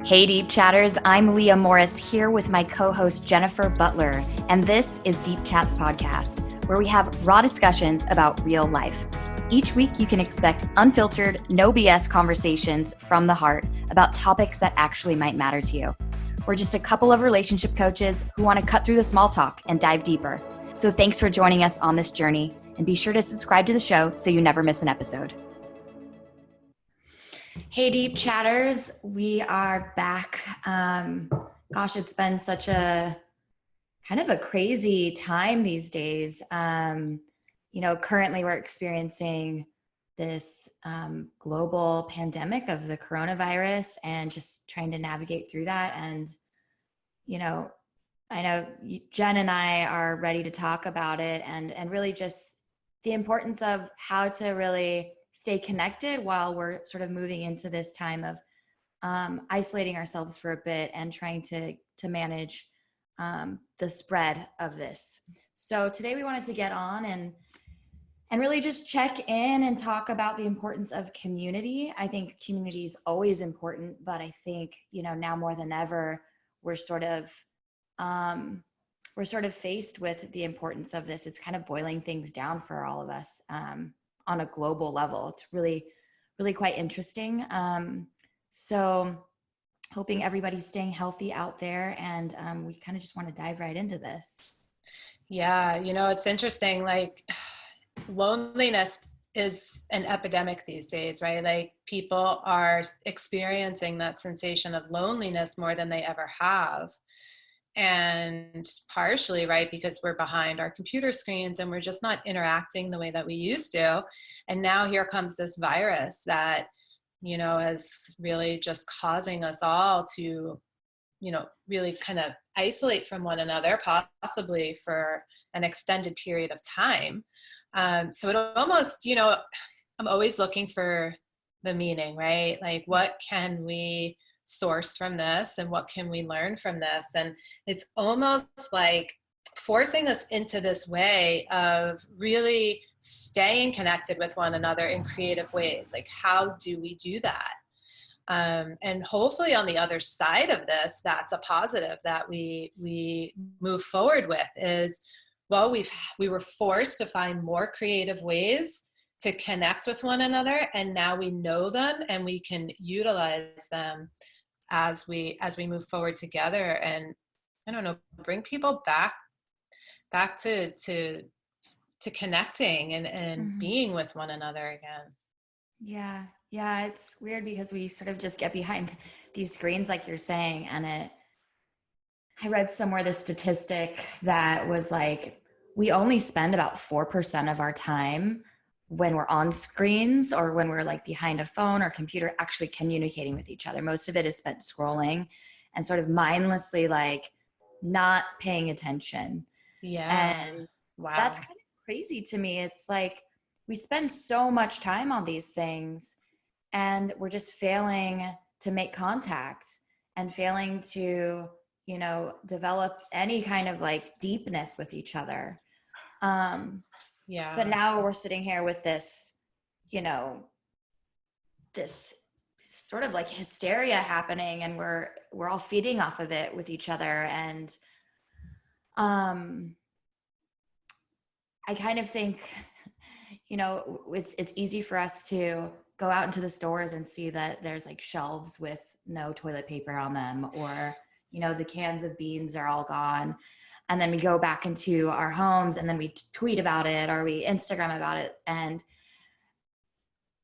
Hey Deep Chatters, I'm Leah Morris here with my co-host Jennifer Butler, and this is Deep Chats Podcast, where we have raw discussions about real life. Each week you can expect unfiltered, no BS conversations from the heart about topics that actually might matter to you. We're just a couple of relationship coaches who want to cut through the small talk and dive deeper. So thanks for joining us on this journey, and be sure to subscribe to the show so you never miss an episode. Hey, Deep Chatters, we are back. Gosh, it's been such a kind of a crazy time these days. Currently we're experiencing this global pandemic of the coronavirus and just trying to navigate through that. And, I know Jen and I are ready to talk about it and really just the importance of how to really stay connected while we're sort of moving into this time of isolating ourselves for a bit and trying to manage the spread of this. So today we wanted to get on and really just check in and talk about the importance of community. I think community is always important, but I think, now more than ever, we're sort of faced with the importance of this. It's kind of boiling things down for all of us. On a global level. It's really, really quite interesting. So hoping everybody's staying healthy out there, and we kind of just want to dive right into this. Yeah, it's interesting, like loneliness is an epidemic these days, right? Like people are experiencing that sensation of loneliness more than they ever have. And partially, right, because we're behind our computer screens and we're just not interacting the way that we used to. And now here comes this virus that, is really just causing us all to, really kind of isolate from one another, possibly for an extended period of time. So it almost, I'm always looking for the meaning, right? Like what can we source from this and what can we learn from this? And it's almost like forcing us into this way of really staying connected with one another in creative ways. Like how do we do that? And hopefully on the other side of this, that's a positive that we move forward with is, well, we were forced to find more creative ways to connect with one another, and now we know them and we can utilize them as we move forward together, and I don't know, bring people back to connecting and mm-hmm. being with one another again. Yeah, it's weird because we sort of just get behind these screens like you're saying, and I read somewhere the statistic that was like we only spend about 4% of our time when we're on screens or when we're like behind a phone or computer actually communicating with each other. Most of it is spent scrolling and sort of mindlessly like not paying attention. Yeah. And wow, that's kind of crazy to me. It's like we spend so much time on these things and we're just failing to make contact and failing to, develop any kind of like deepness with each other. Yeah. But now we're sitting here with this, this sort of like hysteria happening, and we're all feeding off of it with each other. And I kind of think, it's easy for us to go out into the stores and see that there's like shelves with no toilet paper on them, or, the cans of beans are all gone. And then we go back into our homes and then we tweet about it or we Instagram about it. And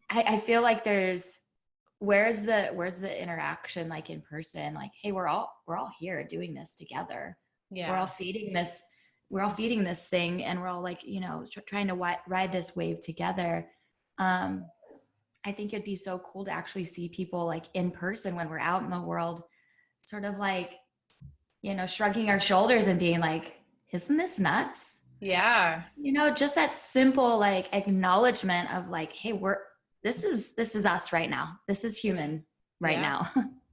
I feel like where's the interaction like in person? Like, hey, we're all here doing this together. Yeah. We're all feeding this thing, and we're all like, trying to ride this wave together. I think it'd be so cool to actually see people like in person when we're out in the world, sort of like, shrugging our shoulders and being like, isn't this nuts? Yeah. Just that simple like acknowledgement of like, hey, this is us right now. This is human right now.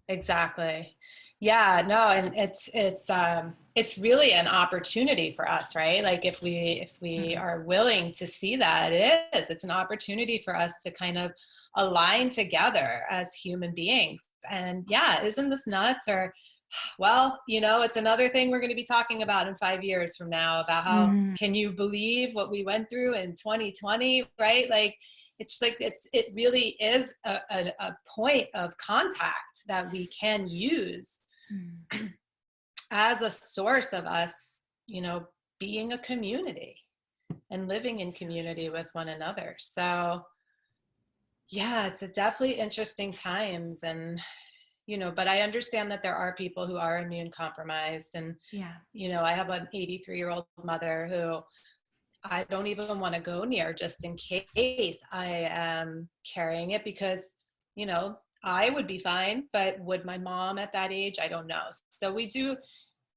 Exactly. Yeah, no, and it's really an opportunity for us, right? Like if we Mhm. are willing to see that, it's an opportunity for us to kind of align together as human beings. And yeah, isn't this nuts? Or well, it's another thing we're going to be talking about in 5 years from now, about how Mhm. can you believe what we went through in 2020, right? Like it really is a point of contact that we can use Mhm. as a source of us, being a community and living in So community true. with one another. So yeah, it's a definitely interesting times. And but I understand that there are people who are immune compromised. And Yeah. I have an 83-year-old mother who I don't even want to go near, just in case I am carrying it, because I would be fine, but would my mom at that age? I don't know. So we do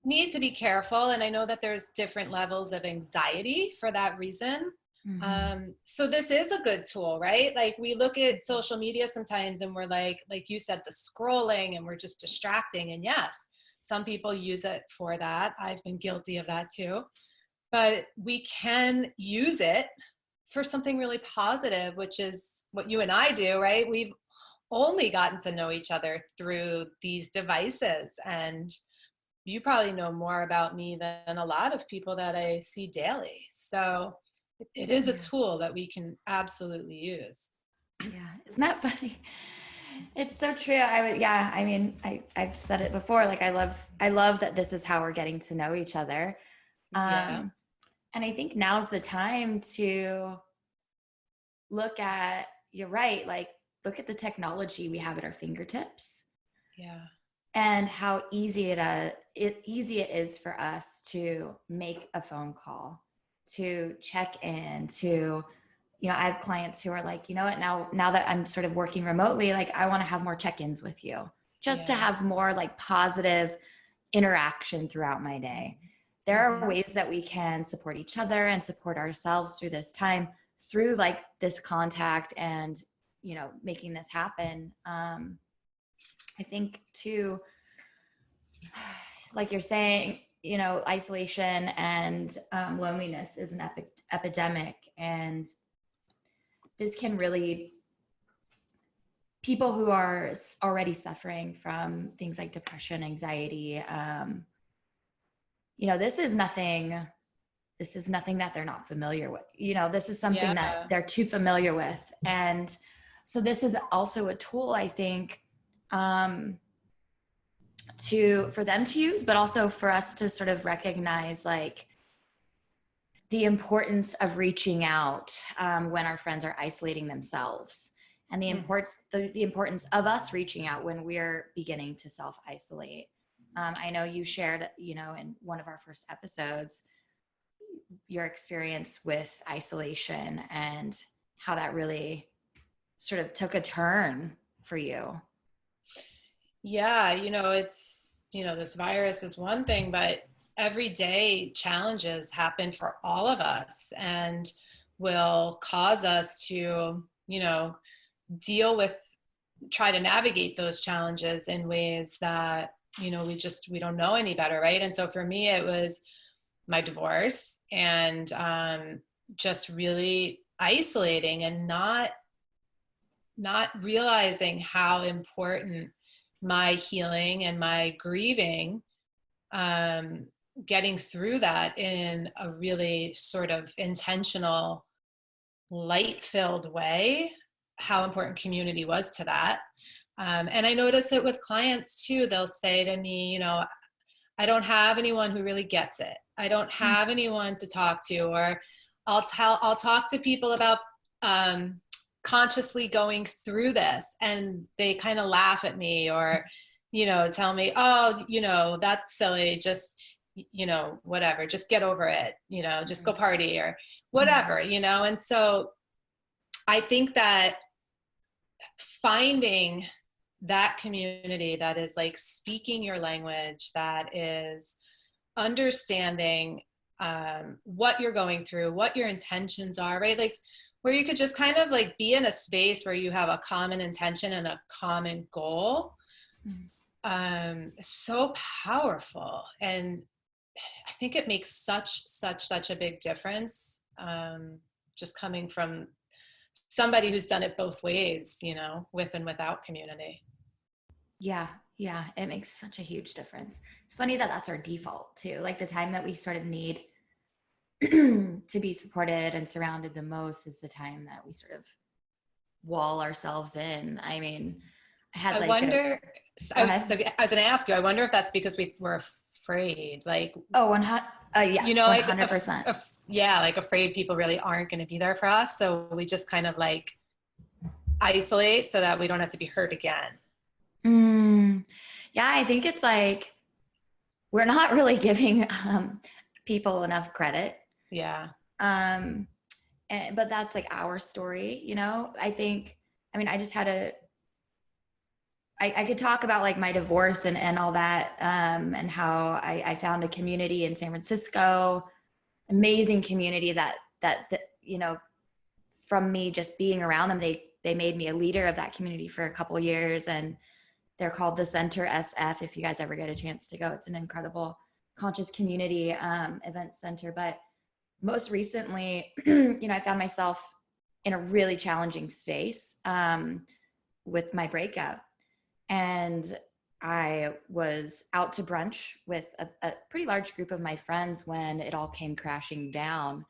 need to be careful. And I know that there's different levels of anxiety for that reason. Mhm. So this is a good tool, right? Like we look at social media sometimes and we're like you said, the scrolling, and we're just distracting. And yes, some people use it for that. I've been guilty of that too. But we can use it for something really positive, which is what you and I do, right? We've only gotten to know each other through these devices. And you probably know more about me than a lot of people that I see daily. So it is a Yeah. tool that we can absolutely use. Yeah. Isn't that funny? It's so true. I would, yeah. I mean, I've said it before. Like, I love that this is how we're getting to know each other. Yeah. Um, and I think now's the time to look at, you're right, like look at the technology we have at our fingertips Yeah. and how easy it is for us to make a phone call, to check in, to I have clients who are like, you know what, now that I'm sort of working remotely, like I want to have more check-ins with you, just to Yeah. have more like positive interaction throughout my day. There are Mm-hmm. ways that we can support each other and support ourselves through this time, through like this contact and making this happen. I think too, like you're saying, isolation and loneliness is an epidemic, and this can really, people who are already suffering from things like depression, anxiety, this is nothing, that they're not familiar with. This is something that Yeah. they're too familiar with. And so this is also a tool, I think, um, for them to use, but also for us to sort of recognize like the importance of reaching out when our friends are isolating themselves, and Mm-hmm. the importance of us reaching out when we're beginning to self-isolate. I know you shared, in one of our first episodes, your experience with isolation and how that really sort of took a turn for you. Yeah, this virus is one thing, but everyday challenges happen for all of us and will cause us to, deal with, try to navigate those challenges in ways that, we don't know any better, right? And so for me, it was my divorce and just really isolating and not realizing how important my healing and my grieving, um, getting through that in a really sort of intentional, light filled way, how important community was to that. And I notice it with clients too. They'll say to me, I don't have anyone who really gets it. I don't have anyone to talk to, or I'll talk to people about um, consciously going through this, and they kind of laugh at me, or tell me, oh, that's silly, just whatever, just get over it, just go party or whatever, and so I think that finding that community that is like speaking your language, that is understanding what you're going through, what your intentions are, right? Like where you could just kind of like be in a space where you have a common intention and a common goal, so powerful. And I think it makes such a big difference. Just coming from somebody who's done it both ways, you know, with and without community. Yeah, yeah, it makes such a huge difference. It's funny that that's our default too. Like the time that we sort of need to be supported and surrounded the most is the time that we sort of wall ourselves in. I mean, I had I like a, wonder, go I ahead. was going to ask you, I wonder if that's because we were afraid, like, Oh, you yes, know, like, 100%. yeah, like afraid people really aren't going to be there for us. So we just kind of like isolate so that we don't have to be hurt again. Mm, yeah, I think it's like we're not really giving people enough credit. Yeah. Um, but that's like our story, you know? I think, I mean, I just had I could talk about like my divorce and all that, and how I found a community in San Francisco, amazing community that, you know, from me just being around them, they made me a leader of that community for a couple years, and they're called the Center SF. If you guys ever get a chance to go, it's an incredible conscious community event center. But most recently, you know, I found myself in a really challenging space with my breakup. And I was out to brunch with a pretty large group of my friends when it all came crashing down.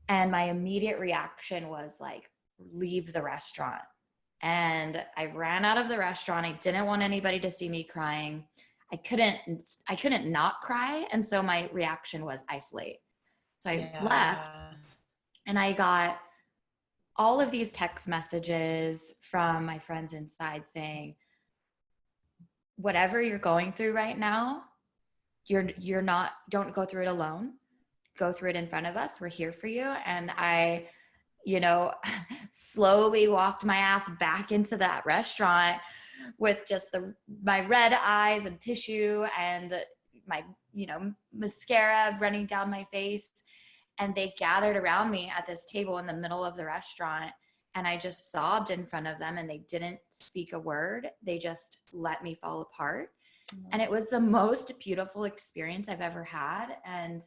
And my immediate reaction was like, leave the restaurant. And I ran out of the restaurant. I didn't want anybody to see me crying. I couldn't not cry. And so my reaction was isolate. So I left, Yeah. and I got all of these text messages from my friends inside saying, whatever you're going through right now, you're not, don't go through it alone. Go through it in front of us. We're here for you. And I, you know, slowly walked my ass back into that restaurant with just my red eyes and tissue and my, you know, mascara running down my face. And they gathered around me at this table in the middle of the restaurant, and I just sobbed in front of them, and they didn't speak a word. They just let me fall apart. And it was the most beautiful experience I've ever had. And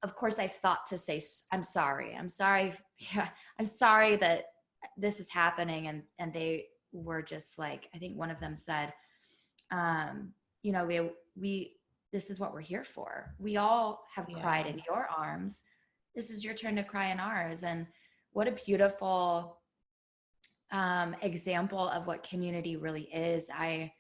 of course I thought to say, I'm sorry. Yeah, I'm sorry that this is happening. And they were just like, I think one of them said, you know, we this is what we're here for. We all have cried Yeah. in your arms. This is your turn to cry in ours. And what a beautiful example of what community really is. I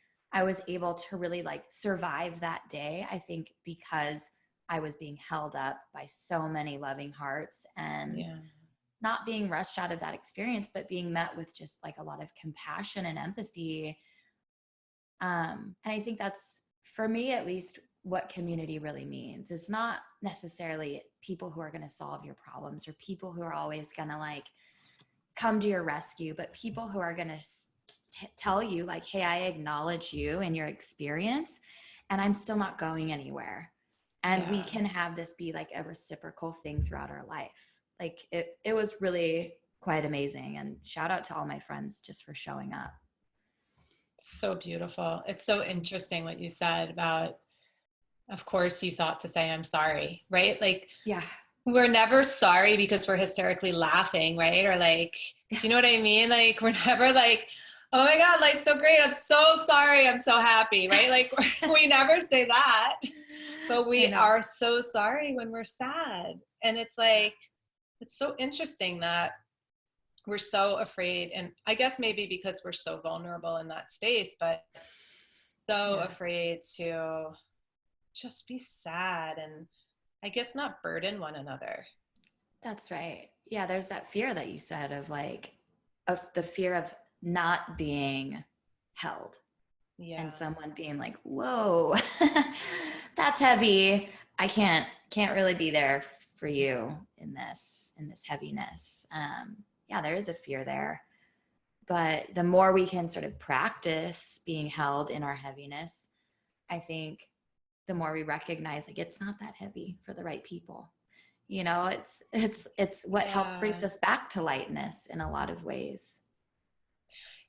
was able to really like survive that day, I think, because I was being held up by so many loving hearts, and Yeah. not being rushed out of that experience, but being met with just like a lot of compassion and empathy. And I think that's, for me at least, what community really means. It's not necessarily people who are going to solve your problems or people who are always going to like come to your rescue, but people who are going to tell you like, hey, I acknowledge you and your experience, and I'm still not going anywhere. And we Yeah. can have this be like a reciprocal thing throughout our life. Like it was really quite amazing. And shout out to all my friends just for showing up. So beautiful. It's so interesting what you said about, of course, you thought to say, I'm sorry, right? Like, Yeah. we're never sorry because we're hysterically laughing, right? Or like, do you know what I mean? Like, we're never like, oh my God, life's so great. I'm so sorry. I'm so happy, right? Like, we never say that, but I we know. are so sorry when we're sad. And it's like, it's so interesting that we're so afraid. And I guess maybe because we're so vulnerable in that space, but so Yeah. afraid to just be sad and I guess not burden one another. That's right. Yeah, there's that fear that you said of like, of the fear of not being held, and Yeah. someone being like, whoa, that's heavy. I can't really be there for you in this heaviness. Yeah, there is a fear there. But the more we can sort of practice being held in our heaviness, I think the more we recognize like it's not that heavy for the right people. You know, it's what help brings Yeah. us back to lightness in a lot of ways.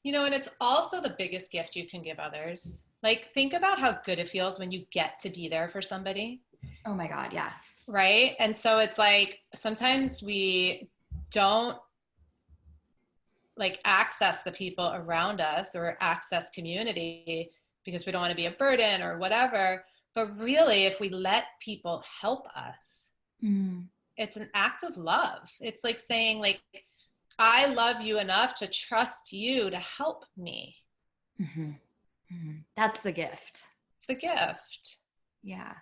You know, and it's also the biggest gift you can give others. Like, think about how good it feels when you get to be there for somebody. Oh my God. Yeah. Right. And so it's like, sometimes we don't like access the people around us or access community because we don't want to be a burden or whatever. But really, if we let people help us, it's an act of love. It's like saying, like, I love you enough to trust you to help me. Mm-hmm. That's the gift. It's the gift. Yeah.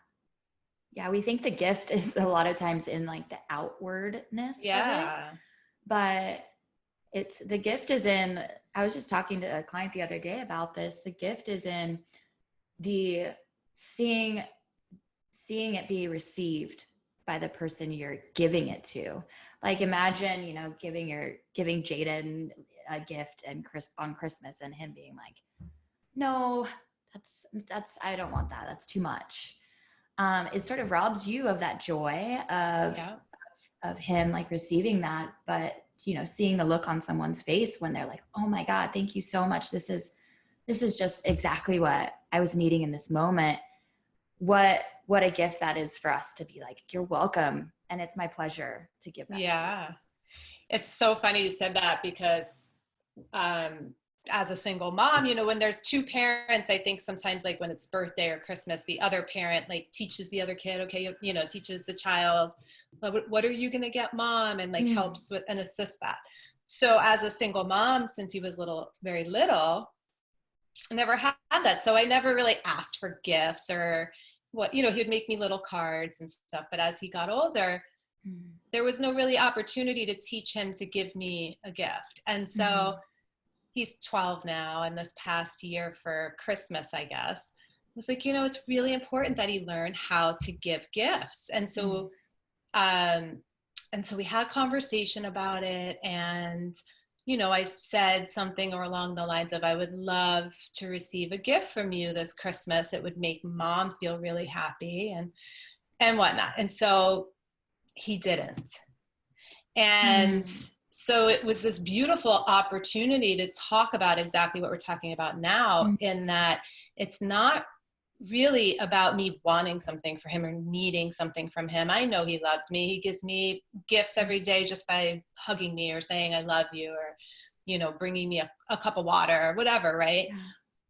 Yeah. We think the gift is a lot of times in like the outwardness of it, Yeah. but the gift is in, I was just talking to a client the other day about this. The gift is in the seeing it be received by the person you're giving it to. Like, imagine, giving Jaden a gift on Christmas, and him being like, no, that's I don't want that. That's too much. It sort of robs you of that joy of him like receiving that. But seeing the look on someone's face when they're like, oh my God, thank you so much. This is just exactly what I was needing in this moment. What a gift that is for us to be like, you're welcome. And it's my pleasure to give that to you. It's so funny you said that, because as a single mom, when there's two parents, I think sometimes, like when it's birthday or Christmas, the other parent like teaches the other kid, okay, teaches the child, what are you going to get, mom? And like helps with and assists that. So as a single mom, since he was very little, I never had that. So I never really asked for gifts or what, he would make me little cards and stuff. But as he got older, there was no really opportunity to teach him to give me a gift. And so he's 12 now. And this past year for Christmas, I guess, was like, it's really important that he learn how to give gifts. And so, we had a conversation about it. And, I said something along the lines of, I would love to receive a gift from you this Christmas. It would make mom feel really happy and whatnot. And so he didn't. And so it was this beautiful opportunity to talk about exactly what we're talking about now, in that it's not really about me wanting something for him or needing something from him. I know he loves me. He gives me gifts every day just by hugging me or saying, I love you, or, bringing me a cup of water or whatever. Right. Yeah.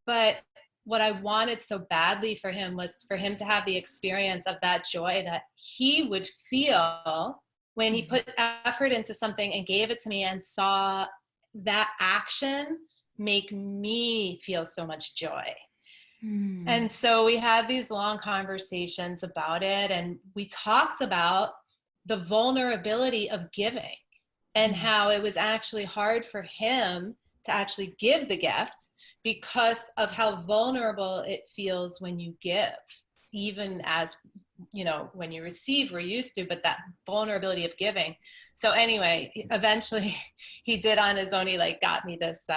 But what I wanted so badly for him was for him to have the experience of that joy that he would feel when he put effort into something and gave it to me and saw that action make me feel so much joy. And so we had these long conversations about it, and we talked about the vulnerability of giving and how it was actually hard for him to actually give the gift because of how vulnerable it feels when you give. Even as, when you receive, we're used to, but that vulnerability of giving. So anyway, eventually he did on his own. He like got me this,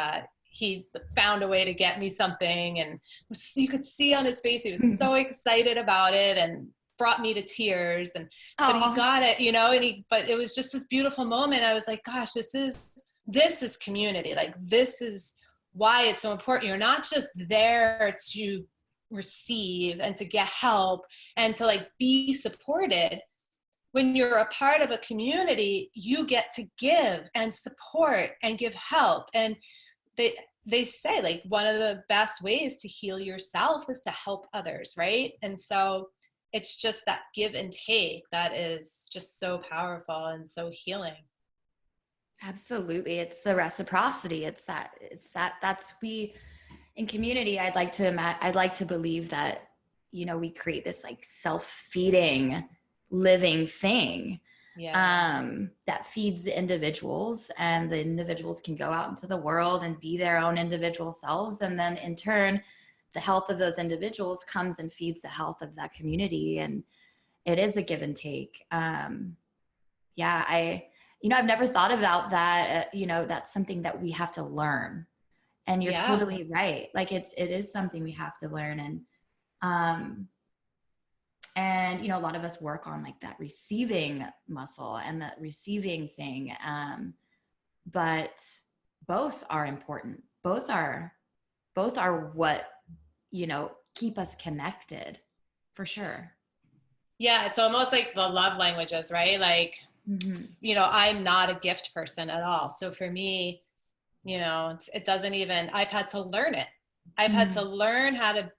he found a way to get me something, and you could see on his face, he was so excited about it and brought me to tears. And, but he got it, but it was just this beautiful moment. I was like, gosh, this is community. Like, this is why it's so important. You're not just there to receive and to get help and to like be supported. When you're a part of a community, you get to give and support and give help. And they say like one of the best ways to heal yourself is to help others, right? And so it's just that give and take that is just so powerful and so healing. Absolutely. It's the reciprocity. In community, I'd like to believe that, we create this like self-feeding living thing that feeds the individuals, and the individuals can go out into the world and be their own individual selves. And then in turn, the health of those individuals comes and feeds the health of that community. And it is a give and take. I've never thought about that. That's something that we have to learn. And you're totally right. Like it is something we have to learn. And a lot of us work on like that receiving muscle and that receiving thing. But both are important. Both are what, keep us connected, for sure. Yeah, it's almost like the love languages, right? Like, I'm not a gift person at all. So for me, it doesn't even, I've had to learn it. I've had to learn how to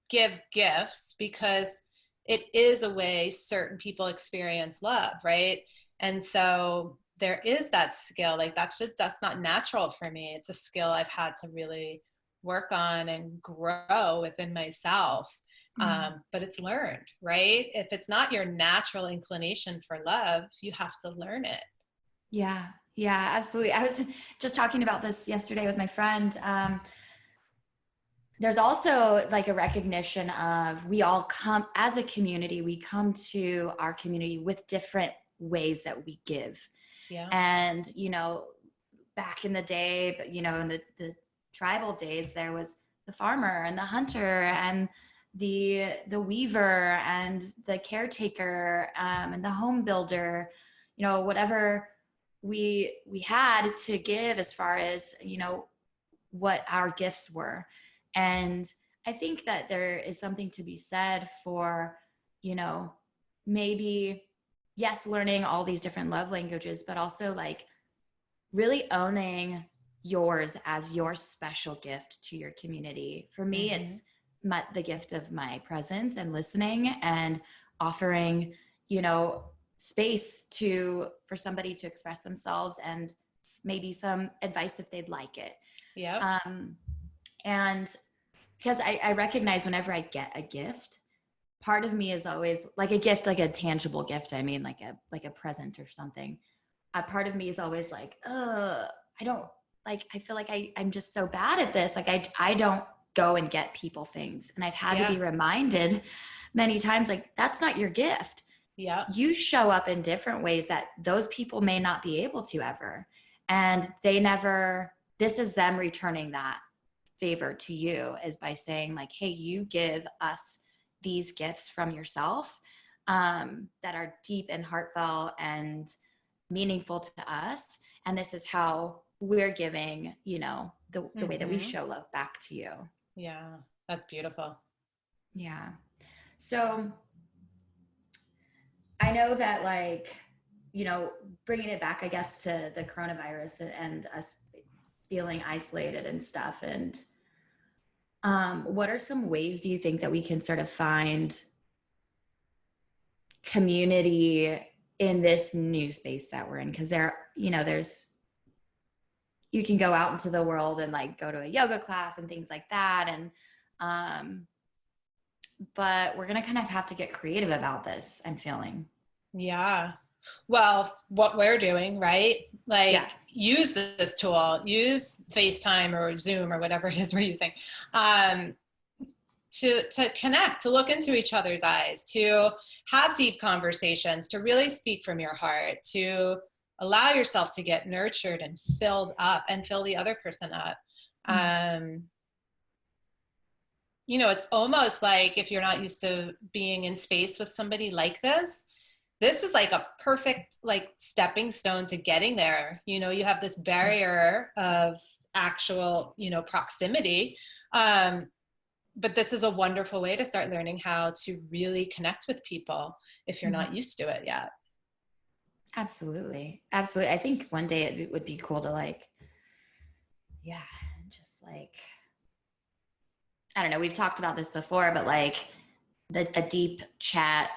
give gifts because it is a way certain people experience love, right? And so there is that skill. Like that's not natural for me. It's a skill I've had to really work on and grow within myself. But it's learned, right? If it's not your natural inclination for love, you have to learn it. Yeah, yeah, absolutely. I was just talking about this yesterday with my friend. There's also like a recognition of, we all come as a community, we come to our community with different ways that we give. Yeah. And, back in the day, but, in the tribal days, there was the farmer and the hunter and the weaver and the caretaker, and the home builder, whatever we had to give as far as, what our gifts were. And I think that there is something to be said for, maybe, yes, learning all these different love languages, but also like really owning yours as your special gift to your community. For me, it's the gift of my presence and listening and offering, space for somebody to express themselves and maybe some advice if they'd like it. Yeah. And because I recognize whenever I get a gift, part of me is always like a gift, like a tangible gift. I mean, like a present or something. A part of me is always like, I don't like, I feel like I'm just so bad at this. Like I don't go and get people things. And I've had to be reminded many times, like, that's not your gift. Yeah. You show up in different ways that those people may not be able to ever. And this is them returning that favor to you, is by saying like, hey, you give us these gifts from yourself, that are deep and heartfelt and meaningful to us. And this is how we're giving, the way that we show love back to you. Yeah. That's beautiful. Yeah. So I know that, like, bringing it back, I guess, to the coronavirus and us feeling isolated and stuff. And what are some ways do you think that we can sort of find community in this new space that we're in? Because you can go out into the world and like go to a yoga class and things like that. And, but we're going to kind of have to get creative about this, I'm feeling. Yeah. Well, what we're doing, right? Like use this tool, use FaceTime or Zoom or whatever it is we're using, to connect, to look into each other's eyes, to have deep conversations, to really speak from your heart, to allow yourself to get nurtured and filled up and fill the other person up. It's almost like, if you're not used to being in space with somebody like this is like a perfect like stepping stone to getting there. You have this barrier of actual, proximity. But this is a wonderful way to start learning how to really connect with people if you're not used to it yet. Absolutely. Absolutely. I think one day it would be cool to like, just like, I don't know, we've talked about this before, but like a deep chat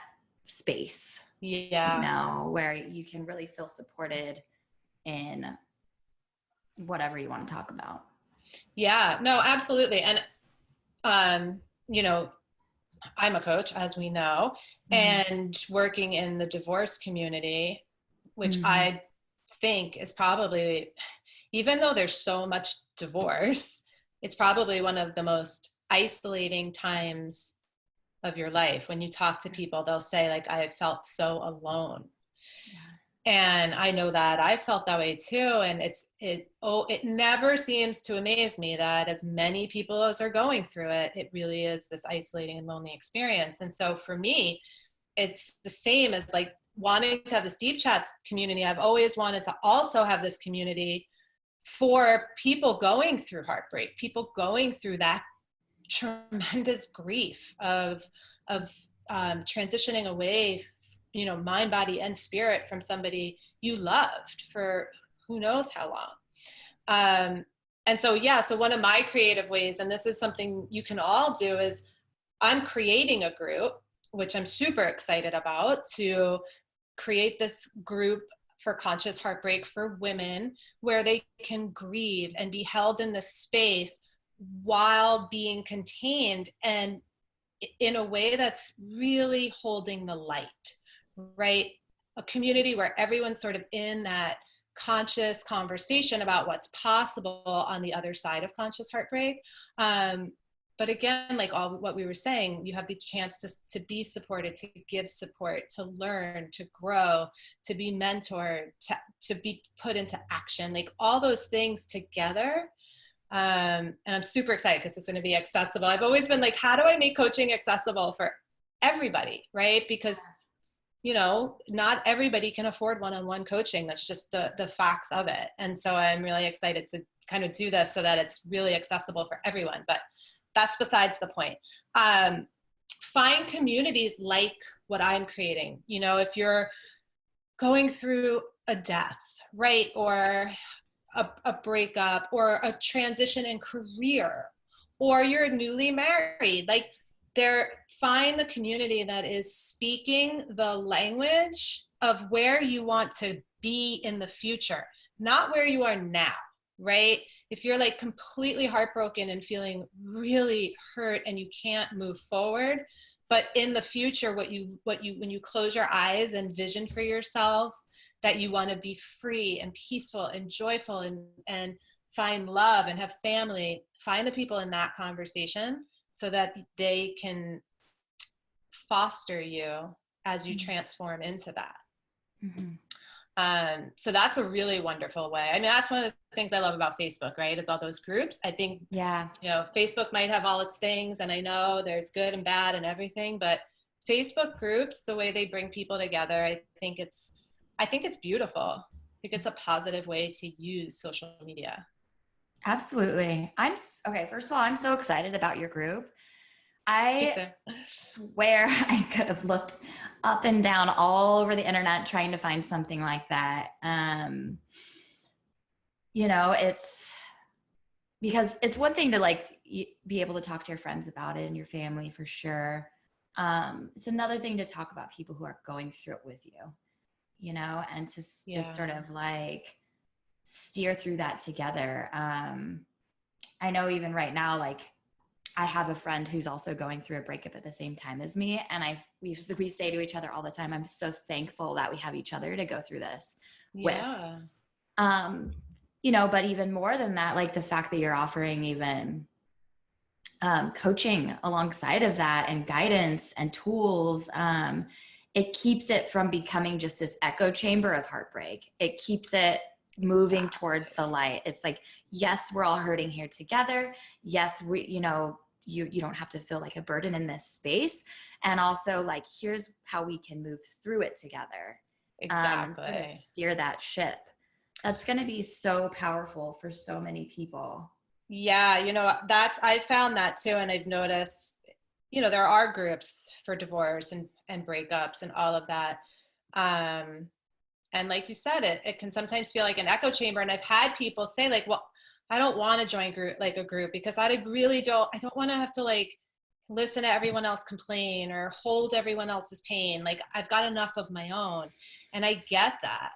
space. Yeah. Where you can really feel supported in whatever you want to talk about. Yeah, no, absolutely. And, I'm a coach, as we know, and working in the divorce community, which I think is probably, even though there's so much divorce, it's probably one of the most isolating times of your life. When you talk to people, they'll say like, I felt so alone. And I know that I felt that way too. And it never seems to amaze me that as many people as are going through it, it really is this isolating and lonely experience. And so for me, it's the same as like wanting to have this deep chat community. I've always wanted to also have this community for people going through heartbreak, people going through that tremendous grief of transitioning away, you know, mind, body, and spirit from somebody you loved for who knows how long. And so, yeah, so one of my creative ways, and this is something you can all do, is I'm creating a group, which I'm super excited about, to create this group for conscious heartbreak for women, where they can grieve and be held in this space while being contained, and in a way that's really holding the light, right? A community where everyone's sort of in that conscious conversation about what's possible on the other side of conscious heartbreak. But again, like all what we were saying, you have the chance to be supported, to give support, to learn, to grow, to be mentored, to be put into action, like all those things together. And I'm super excited because it's going to be accessible. I've always been like, how do I make coaching accessible for everybody, right? Because, you know, not everybody can afford one-on-one coaching. That's just the facts of it. And so I'm really excited to kind of do this so that it's really accessible for everyone. But that's besides the point. Find communities like what I'm creating. You know, if you're going through a death, right? Or a breakup, or a transition in career, or you're newly married, like find the community that is speaking the language of where you want to be in the future, not where you are now, right? If you're like completely heartbroken and feeling really hurt and you can't move forward, but in the future, what you when you close your eyes and vision for yourself, that you want to be free and peaceful and joyful and find love and have family, find the people in that conversation so that they can foster you as you transform into that. Mm-hmm. So that's a really wonderful way. I mean, that's one of the things I love about Facebook, right? Is all those groups. I think, yeah, you know, Facebook might have all its things, and I know there's good and bad and everything, but Facebook groups, the way they bring people together, I think it's beautiful. I think it's a positive way to use social media. Absolutely. Okay. First of all, I'm so excited about your group. I swear I could have looked up and down all over the internet trying to find something like that. You know, it's because it's one thing to like be able to talk to your friends about it and your family for sure. It's another thing to talk about people who are going through it with you, you know, and to just sort of like steer through that together. I know even right now, like I have a friend who's also going through a breakup at the same time as me. And we say to each other all the time, I'm so thankful that we have each other to go through this with. You know, but even more than that, like the fact that you're offering even coaching alongside of that and guidance and tools, it keeps it from becoming just this echo chamber of heartbreak. It keeps it moving towards the light. It's like, yes, we're all hurting here together. Yes, you know, you don't have to feel like a burden in this space. And also like, here's how we can move through it together. And sort of steer that ship. That's going to be so powerful for so many people. Yeah, you know, I found that too. And I've noticed, you know, there are groups for divorce and breakups and all of that. And like you said, it can sometimes feel like an echo chamber. And I've had people say like, well, I don't want to join a group because I don't want to have to like listen to everyone else complain or hold everyone else's pain. Like I've got enough of my own. And I get that.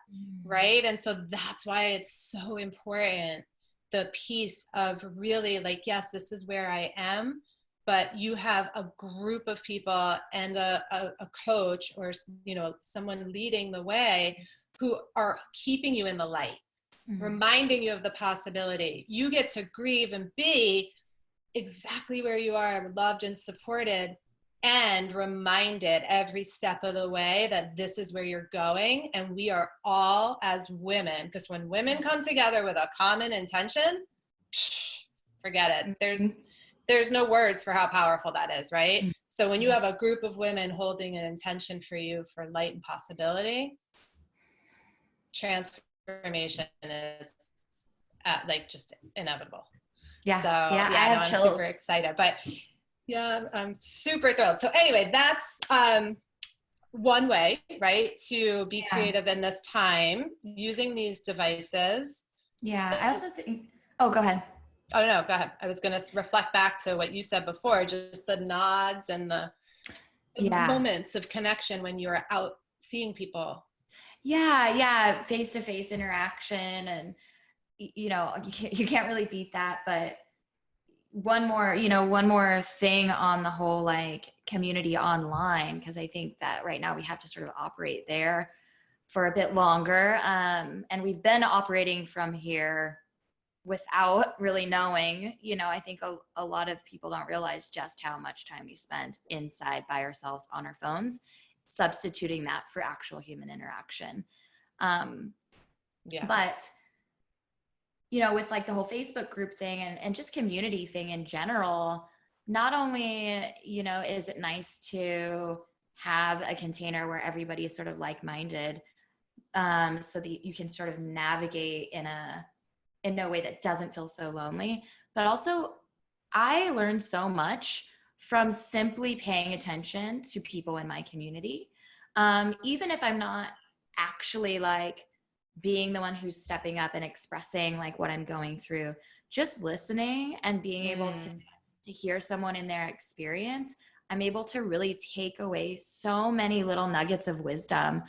Right. And so that's why it's so important, the piece of really like, yes, this is where I am, but you have a group of people and a coach or, you know, someone leading the way who are keeping you in the light, reminding you of the possibility. You get to grieve and be exactly where you are, loved and supported, and reminded every step of the way that this is where you're going. And we are all, as women, because when women come together with a common intention, forget it. There's no words for how powerful that is, right? So when you have a group of women holding an intention for you for light and possibility, transformation is like just inevitable. Yeah. So Yeah. I yeah, no, have I'm super chills. excited. But yeah, I'm super thrilled. So anyway, that's one way, right, to be Yeah. creative in this time using these devices. Yeah. I also think, oh, go ahead. Oh no, go ahead. I was going to reflect back to what you said before, just the nods and the Yeah. moments of connection when you're out seeing people. Yeah. Yeah. Face to face interaction. And, you can't really beat that. But one more thing on the whole like community online, because I think that right now we have to sort of operate there for a bit longer. And we've been operating from here without really knowing. I think a lot of people don't realize just how much time we spend inside by ourselves on our phones, substituting that for actual human interaction. Um, Yeah. but with like the whole Facebook group thing and just community thing in general, not only, is it nice to have a container where everybody is sort of like-minded, so that you can sort of navigate in a way that doesn't feel so lonely. But also, I learned so much from simply paying attention to people in my community. Even if I'm not actually like being the one who's stepping up and expressing like what I'm going through, just listening and being able to hear someone in their experience, I'm able to really take away so many little nuggets of wisdom.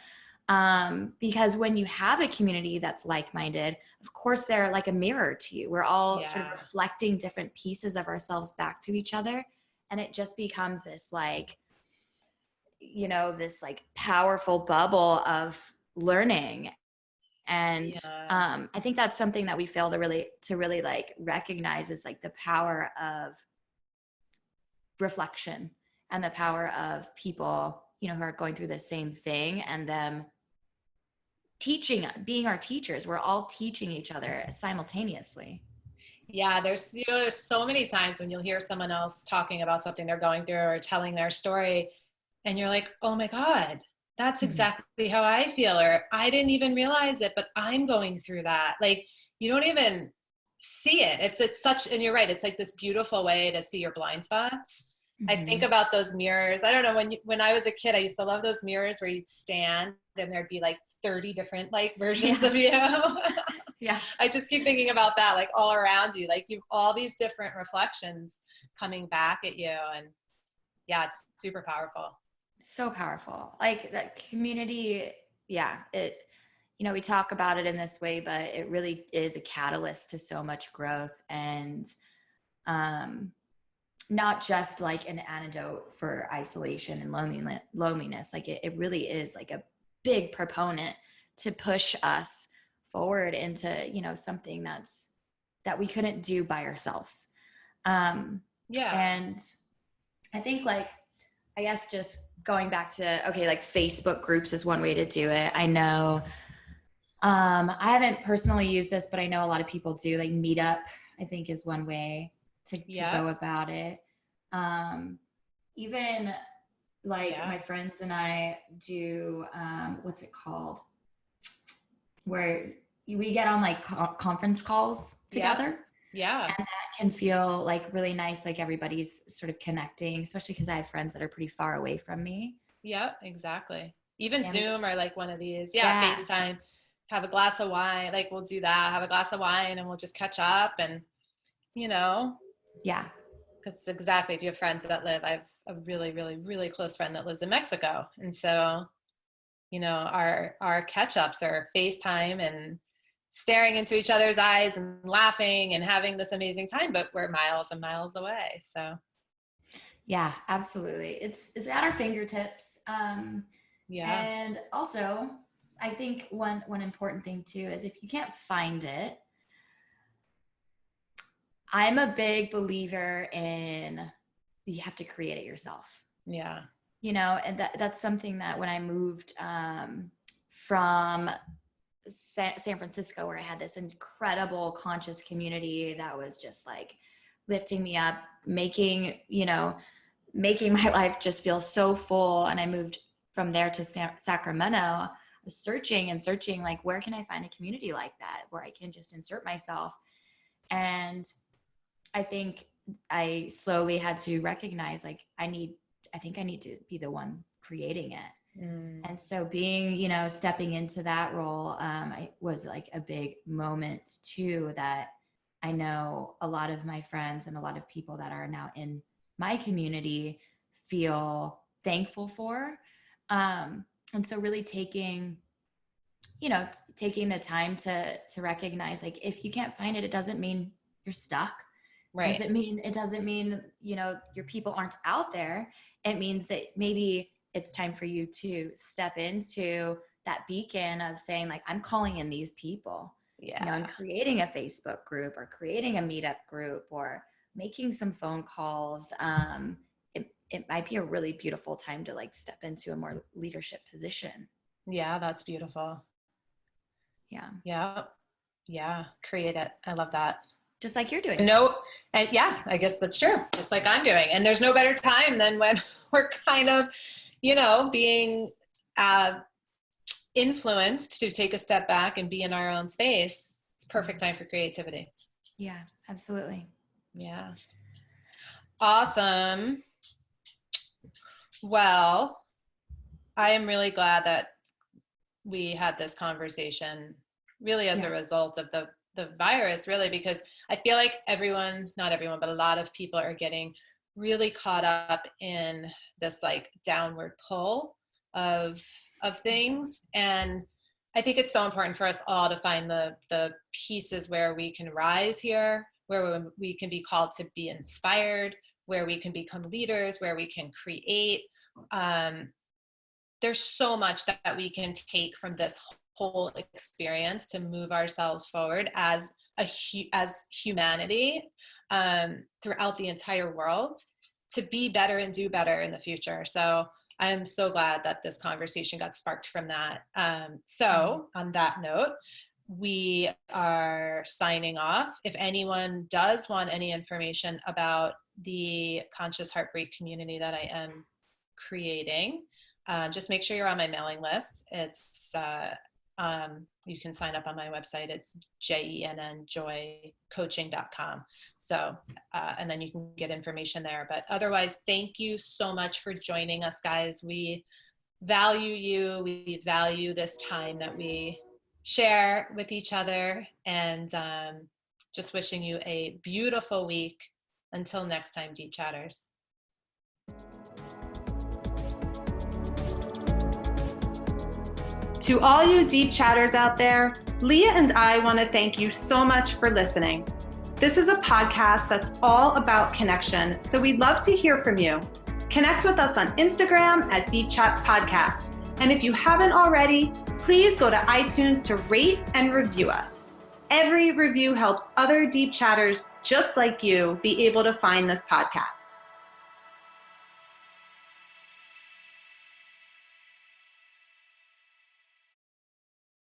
Because when you have a community that's like-minded, of course they're like a mirror to you. We're all sort of Yeah. reflecting different pieces of ourselves back to each other, and it just becomes this like, this like powerful bubble of learning. And Yeah. I think that's something that we fail to really like recognize, is like the power of reflection and the power of people, who are going through the same thing, and them teaching, being our teachers. We're all teaching each other simultaneously. Yeah, there's so many times when you'll hear someone else talking about something they're going through or telling their story, and you're like, oh my God, that's Mhm. exactly how I feel, or I didn't even realize it, but I'm going through that. Like, you don't even see it. It's such, and you're right, it's like this beautiful way to see your blind spots. I think Mhm. about those mirrors. I don't know, when I was a kid, I used to love those mirrors where you'd stand and there'd be like 30 different like versions Yeah. of you. Yeah. I just keep thinking about that, like all around you, like you've all these different reflections coming back at you. And yeah, it's super powerful. So powerful. Like that community. Yeah. We talk about it in this way, but it really is a catalyst to so much growth. And, um, not just like an antidote for isolation and loneliness. Like it really is like a big proponent to push us forward into, something that we couldn't do by ourselves. Um, Yeah. and I think like, I guess just going back to, okay, like Facebook groups is one way to do it. I know, I haven't personally used this, but I know a lot of people do. Like Meetup, I think, is one way to Yeah. go about it. Um, Even like Yeah. my friends and I do, what's it called? Where we get on like conference calls Yeah. together. Yeah. And that can feel like really nice. Like everybody's sort of connecting, especially because I have friends that are pretty far away from me. Yeah, exactly. Even And we, Zoom or like one of these. Yeah, yeah, FaceTime. Have a glass of wine. Like we'll do that. Have a glass of wine and we'll just catch up and you know, yeah, because exactly if you have friends that live, I have a really, really, really close friend that lives in Mexico. And so, our catch ups are FaceTime and staring into each other's eyes and laughing and having this amazing time, but we're miles and miles away. So yeah, absolutely. It's at our fingertips. yeah. And also, I think one important thing too is if you can't find it, I'm a big believer in you have to create it yourself. Yeah. And that's something that when I moved from San Francisco, where I had this incredible conscious community that was just like lifting me up, making my life just feel so full. And I moved from there to Sacramento. I was searching and searching, like, where can I find a community like that where I can just insert myself? And I think I slowly had to recognize, like, I think I need to be the one creating it. And so being, you know, stepping into that role, I was like a big moment too, that I know a lot of my friends and a lot of people that are now in my community feel thankful for. And so really taking, you know, taking the time to recognize, like, if you can't find it, it doesn't mean you're stuck. Right. It doesn't mean, you know, your people aren't out there. It means that maybe it's time for you to step into that beacon of saying, like, I'm calling in these people, Yeah. you know, and creating a Facebook group or creating a meetup group or making some phone calls. It might be a really beautiful time to, like, step into a more leadership position. Yeah, that's beautiful. Yeah. Yeah. Yeah. Create it. I love that. Just like you're doing. No, and yeah, I guess that's true. Just like I'm doing. And there's no better time than when we're kind of, you know, being influenced to take a step back and be in our own space. It's perfect time for creativity. Yeah, absolutely. Yeah. Awesome. Well, I am really glad that we had this conversation really as a result of the virus, really, because I feel like not everyone, but a lot of people are getting really caught up in this like downward pull of things. And I think it's so important for us all to find the pieces where we can rise here, where we can be called to be inspired, where we can become leaders, where we can create. There's so much that we can take from this whole experience to move ourselves forward as humanity throughout the entire world, to be better and do better in the future. So I'm so glad that this conversation got sparked from that. So on that note, we are signing off. If anyone does want any information about the Conscious Heartbreak community that I am creating, just make sure you're on my mailing list. It's you can sign up on my website. It's jennjoycoaching.com. So, and then you can get information there. But otherwise, thank you so much for joining us, guys. We value you. We value this time that we share with each other, and just wishing you a beautiful week. Until next time, Deep Chatters. To all you deep chatters out there, Leah and I want to thank you so much for listening. This is a podcast that's all about connection, so we'd love to hear from you. Connect with us on Instagram at Deep Chats Podcast. And if you haven't already, please go to iTunes to rate and review us. Every review helps other deep chatters just like you be able to find this podcast.